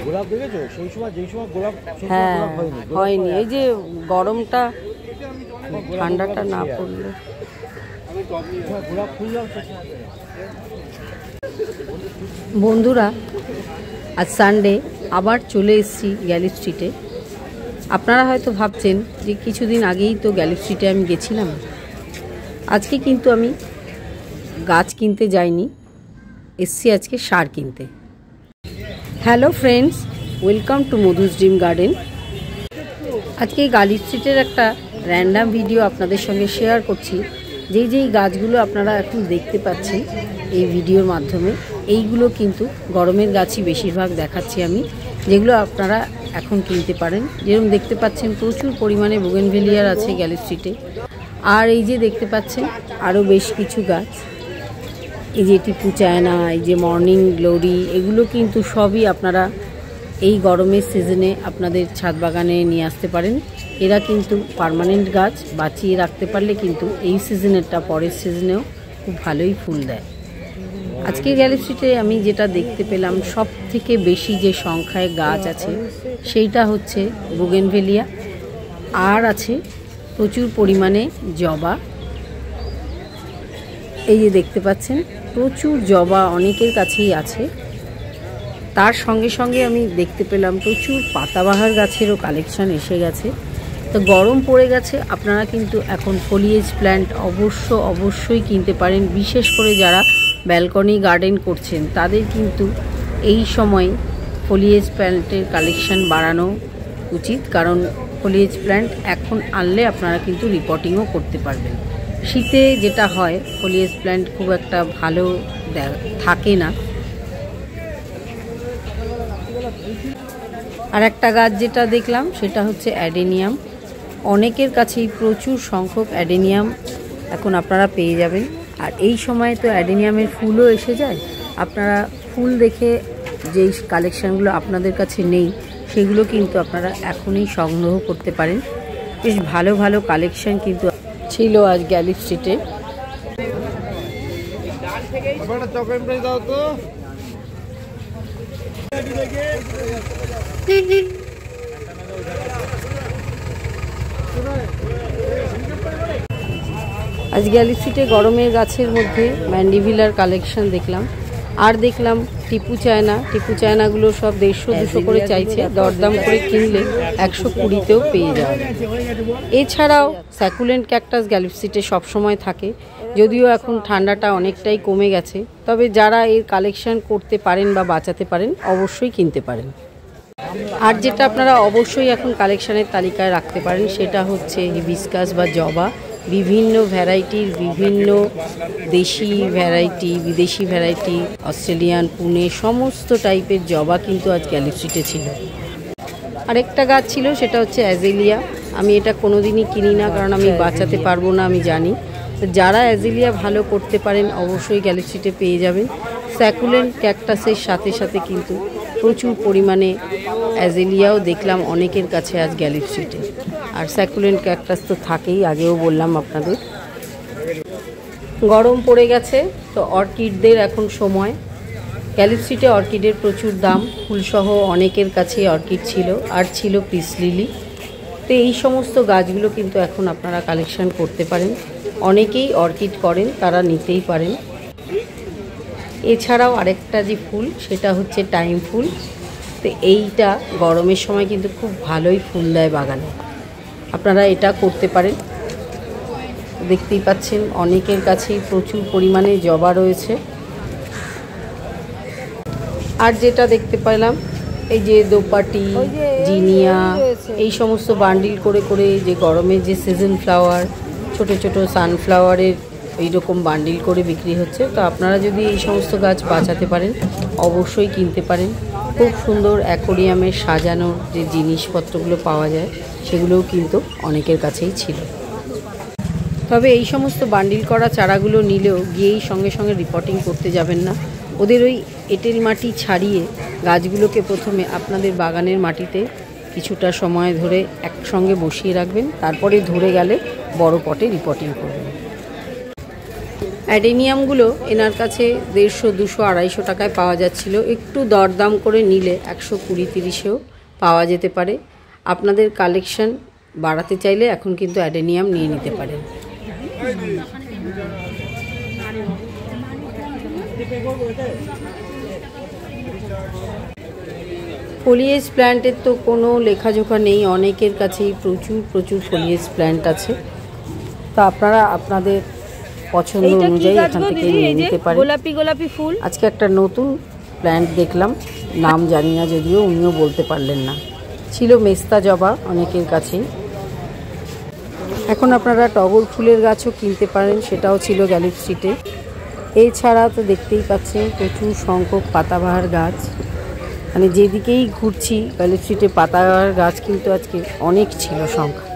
গোলাপ দেখেছো সেই সময় যেই সময় গোলাপ হ্যাঁ হয়নি, এই যে গরমটা ঠান্ডাটা না পড়লে। বন্ধুরা আজ সানডে আবার চলে এসেছি গ্যালি স্ট্রিটে। আপনারা হয়তো ভাবছেন যে কিছুদিন আগেই তো গ্যালি স্ট্রিটে আমি গেছিলাম। আজকে কিন্তু আমি গাছ কিনতে যাইনি, এসছি আজকে সার কিনতে। Hello friends, welcome to Madhu's dream garden. আজকে গ্যালি স্ট্রিটের একটা র্যান্ডাম ভিডিও আপনাদের সঙ্গে শেয়ার করছি। যেই গাছগুলো আপনারা এখন দেখতে পাচ্ছেন এই ভিডিওর মাধ্যমে, এইগুলো কিন্তু গরমের গাছই বেশিরভাগ দেখাচ্ছি আমি, যেগুলো আপনারা এখন কিনতে পারেন। যেরকম দেখতে পাচ্ছেন প্রচুর পরিমাণে বুগেনভেলিয়ার আছে গ্যালি স্ট্রিটে। আর এই যে দেখতে পাচ্ছেন আরও বেশ কিছু গাছ, এই যে টিপু চায়না, এই যে মর্নিং গ্লোরি, এগুলো কিন্তু সবই আপনারা এই গরমের সিজনে আপনাদের ছাদ বাগানে নিয়ে আসতে পারেন। এরা কিন্তু পার্মানেন্ট গাছ, বাঁচিয়ে রাখতে পারলে কিন্তু এই সিজনেরটা পরের সিজনেও খুব ভালোই ফুল দেয়। আজকে গ্যালি স্ট্রিটে আমি যেটা দেখতে পেলাম সব থেকে বেশি যে সংখ্যায় গাছ আছে সেইটা হচ্ছে বুগেনভেলিয়া, আর আছে প্রচুর পরিমাণে জবা। এই যে দেখতে পাচ্ছেন প্রচুর জবা অনেকের কাছেই আছে। তার সঙ্গে সঙ্গে আমি দেখতে পেলাম প্রচুর পাতাবাহার গাছেরও কালেকশান এসে গেছে। তো গরম পড়ে গেছে, আপনারা কিন্তু এখন ফলিয়েজ প্ল্যান্ট অবশ্যই কিনতে পারেন। বিশেষ করে যারা ব্যালকনি গার্ডেন করছেন তাদের কিন্তু এই সময় ফলিয়েজ প্ল্যান্টের কালেকশান বাড়ানো উচিত, কারণ ফলিয়েজ প্ল্যান্ট এখন আনলে আপনারা কিন্তু রিপোর্টিংও করতে পারবেন। শীতে যেটা হয় ফলিয়েজ প্ল্যান্ট খুব একটা ভালো থাকে না। আর একটা গাছ যেটা দেখলাম সেটা হচ্ছে অ্যাডেনিয়াম। অনেকের কাছেই প্রচুর সংখ্যক অ্যাডেনিয়াম এখন আপনারা পেয়ে যাবেন। আর এই সময় তো অ্যাডেনিয়ামের ফুলও এসে যায়। আপনারা ফুল দেখে যেই কালেকশানগুলো আপনাদের কাছে নেই সেগুলো কিন্তু আপনারা এখনই সংগ্রহ করতে পারেন। বেশ ভালো ভালো কালেকশান কিন্তু ছিল আজ গ্যালি স্ট্রিটে। আজ গ্যালি স্ট্রিটে গরমের গাছের মধ্যে ম্যান্ডিভিলার কালেকশন দেখলাম, আর দেখলাম টিপু চায়নাগুলো সব 150-200 করে চাইছে, দরদাম করে কিনলে 120-তেও পেয়ে যাবে। এছাড়াও স্যাকুলেন্ট ক্যাকটাস গ্যালি স্ট্রিটে সবসময় থাকে, যদিও এখন ঠান্ডাটা অনেকটাই কমে গেছে। তবে যারা এর কালেকশন করতে পারেন বা বাঁচাতে পারেন অবশ্যই কিনতে পারেন। আর যেটা আপনারা অবশ্যই এখন কালেকশানের তালিকায় রাখতে পারেন সেটা হচ্ছে হিবিস্কাস বা জবা। বিভিন্ন ভ্যারাইটির, বিভিন্ন দেশি ভ্যারাইটি, বিদেশি ভ্যারাইটি, অস্ট্রেলিয়ান, পুনে, সমস্ত টাইপের জবা কিন্তু আজ গ্যালি স্ট্রিটে ছিল। আরেকটা গাছ ছিল সেটা হচ্ছে অ্যাজেলিয়া। আমি এটা কোনোদিনই কিনি না, কারণ আমি বাঁচাতে পারবো না, আমি জানি। যারা অ্যাজেলিয়া ভালো করতে পারেন অবশ্যই গ্যালি স্ট্রিটে পেয়ে যাবেন। স্যাকুলেন্ট ক্যাকটাসের সাথে সাথে কিন্তু প্রচুর পরিমাণে অ্যাজেলিয়াও দেখলাম অনেকের কাছে আজ গ্যালি স্ট্রিটে। আর স্যাকুলেন্ট ক্যাকটাস তো থাকেই, আগেও বললাম আপনাদের। গরম পড়ে গেছে তো অর্কিডদের এখন সময়। গ্যালি স্ট্রিটে অর্কিডের প্রচুর দাম, ফুলসহ অনেকের কাছে অর্কিড ছিল, আর ছিল পিস লিলি। তো এই সমস্ত গাছগুলো কিন্তু এখন আপনারা কালেকশন করতে পারেন। অনেকেই অর্কিড করেন, তারা নিতেই পারেন। এছাড়াও আরেকটা যে ফুল সেটা হচ্ছে টাইম ফুল। তো এইটা গরমের সময় কিন্তু খুব ভালোই ফুল দেয় বাগানে, আপনারা এটা করতে পারেন। দেখতেই পাচ্ছেন অনেকের কাছেই প্রচুর পরিমাণে জবা রয়েছে। আর যেটা দেখতে পেলাম এই যে দোপাটি, জিনিয়া, এই সমস্ত বান্ডিল করে করে যে গরমের যে সিজন ফ্লাওয়ার, ছোট ছোট সানফ্লাওয়ারের এইরকম বান্ডিল করে বিক্রি হচ্ছে। তো আপনারা যদি এই সমস্ত গাছ বাঁচাতে পারেন অবশ্যই কিনতে পারেন। খুব সুন্দর অ্যাকোরিয়ামের সাজানোর যে জিনিসপত্রগুলো পাওয়া যায় সেগুলোও কিন্তু অনেকের কাছেই ছিল। তবে এই সমস্ত বান্ডিল করা চারাগুলো নিলেও গিয়েই সঙ্গে সঙ্গে রিপোর্টিং করতে যাবেন না। ওদের ওই এঁটেল মাটি ছাড়িয়ে গাছগুলোকে প্রথমে আপনাদের বাগানের মাটিতে কিছুটা সময় ধরে একসঙ্গে বসিয়ে রাখবেন, তারপরে ধরে গেলে বড় পটে রিপোর্টিং করবেন। অ্যাডেনিয়ামগুলো এনার কাছে 150, 200, 250 টাকায় পাওয়া যাচ্ছিল। একটু দরদাম করে নিলে 120, 30-এও পাওয়া যেতে পারে। আপনাদের কালেকশন বাড়াতে চাইলে এখন কিন্তু অ্যাডেনিয়াম নিয়ে নিতে পারেন। ফলিয়েজ প্ল্যান্টের তো কোনো লেখাজোখা নেই, অনেকের কাছেই প্রচুর ফলিয়েজ প্ল্যান্ট আছে। তো আপনারা আপনাদের পছন্দ অনুযায়ী এখান থেকে নিয়ে নিতে পারেন। গোলাপি ফুল। আজকে একটা নতুন প্ল্যান্ট দেখলাম, নাম জানি না, যদিও উনিও বলতে পারলেন না। ছিল মেস্তা জবা অনেকের কাছেই। এখন আপনারা টগর ফুলের গাছও কিনতে পারেন, সেটাও ছিল গ্যালিফ স্ট্রিটে। এছাড়া তো দেখতেই পাচ্ছেন প্রচুর সংখ্যক পাতাবাহার গাছ, মানে যেদিকেই ঘুরছি গ্যালিফ স্ট্রিটে পাতাবাহার গাছ কিন্তু আজকে অনেক ছিল সংখ্যা।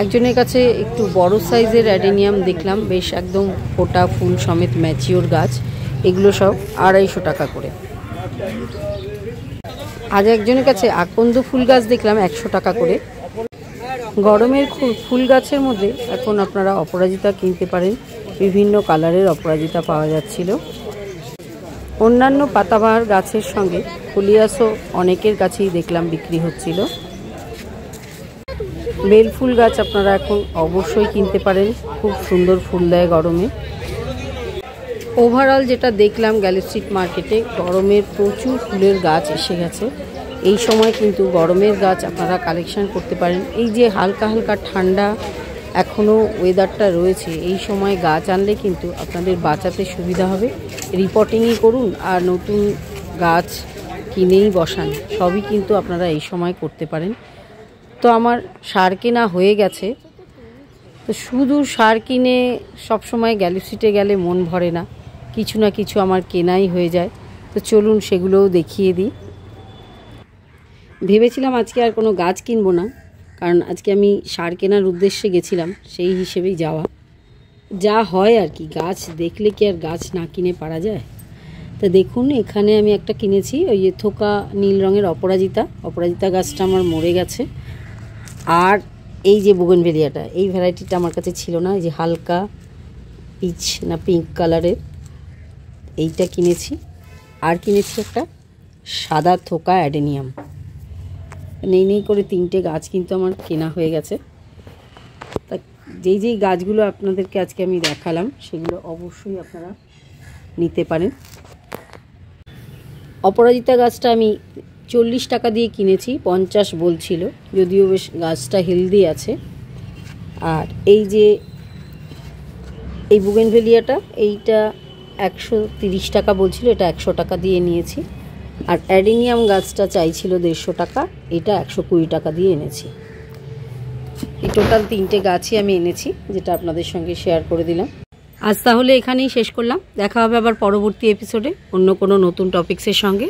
একজনের কাছে একটু বড় সাইজের অ্যাডেনিয়াম দেখলাম, বেশ একদম ফোটা ফুল সমেত ম্যাচিওর গাছ। এগুলো সব 250 টাকা করে। আজ একজনের কাছে আকন্দ ফুল গাছ দেখলাম 100 টাকা করে। গরমের ফুল গাছের মধ্যে এখন আপনারা অপরাজিতা কিনতে পারেন, বিভিন্ন কালারের অপরাজিতা পাওয়া যাচ্ছিল। অন্যান্য পাতাবাহার গাছের সঙ্গে ফুলিয়াসও অনেকের কাছেই দেখলাম বিক্রি হচ্ছিল। বেল ফুল গাছ আপনারা এখন অবশ্যই কিনতে পারেন, খুব সুন্দর ফুল দেয় গরমে। ওভারঅল যেটা দেখলাম গ্যালিফ স্ট্রিট মার্কেটে গরমের প্রচুর ফুলের গাছ এসে গেছে। এই সময় কিন্তু গরমের গাছ আপনারা কালেকশন করতে পারেন। এই যে হালকা হালকা ঠান্ডা এখনও ওয়েদারটা রয়েছে, এই সময় গাছ আনলে কিন্তু আপনাদের বাঁচাতে সুবিধা হবে। রিপোর্টিংই করুন আর নতুন গাছ কিনেই বসান, সবই কিন্তু আপনারা এই সময় করতে পারেন। তো আমার সার কেনা হয়ে গেছে। তো শুধু সার কিনে সবসময় গ্যালিফ স্ট্রিটে গেলে মন ভরে না, কিছু না কিছু আমার কেনাই হয়ে যায়। তো চলুন সেগুলোও দেখিয়ে দিই। ভেবেছিলাম আজকে আর কোনো গাছ কিনবো না, কারণ আজকে আমি সার কেনার উদ্দেশ্যে গেছিলাম, সেই হিসেবেই যাওয়া। যা হয় আর কি, গাছ দেখলে কি আর গাছ না কিনে পারা যায়। তো দেখুন এখানে আমি একটা কিনেছি, ওই যে থোকা নীল রঙের অপরাজিতা গাছটা আমার মরে গেছে। আর এই যে বোগেনভেলিয়াটা, এই ভ্যারাইটিটা আমার কাছে ছিল না, এই যে হালকা পিচ না পিঙ্ক কালারের, এইটা কিনেছি। আর কিনেছি একটা সাদা থোকা অ্যাডেনিয়াম। নেই করে 3টে গাছ কিন্তু আমার কেনা হয়ে গেছে। তা যেই গাছগুলো আপনাদেরকে আজকে আমি দেখালাম সেগুলো অবশ্যই আপনারা নিতে পারেন। অপরাজিতা গাছটা আমি 40 টাকা দিয়ে কিনেছি, 50 বলছিল, যদিও বেশ গাছটা হেলদি আছে। আর এই যে এই বুগেনভেলিয়াটা, এইটা 130 টাকা বলছিল, এটা 100 টাকা দিয়ে নিয়েছি। আর অ্যাডেনিয়াম গাছটা চাইছিল 150 টাকা, এটা 120 টাকা দিয়ে এনেছি। এই টোটাল 3টে গাছই আমি এনেছি, যেটা আপনাদের সঙ্গে শেয়ার করে দিলাম। আজ তাহলে এখানেই শেষ করলাম, দেখা হবে আবার পরবর্তী এপিসোডে অন্য কোনো নতুন টপিক্সের সঙ্গে।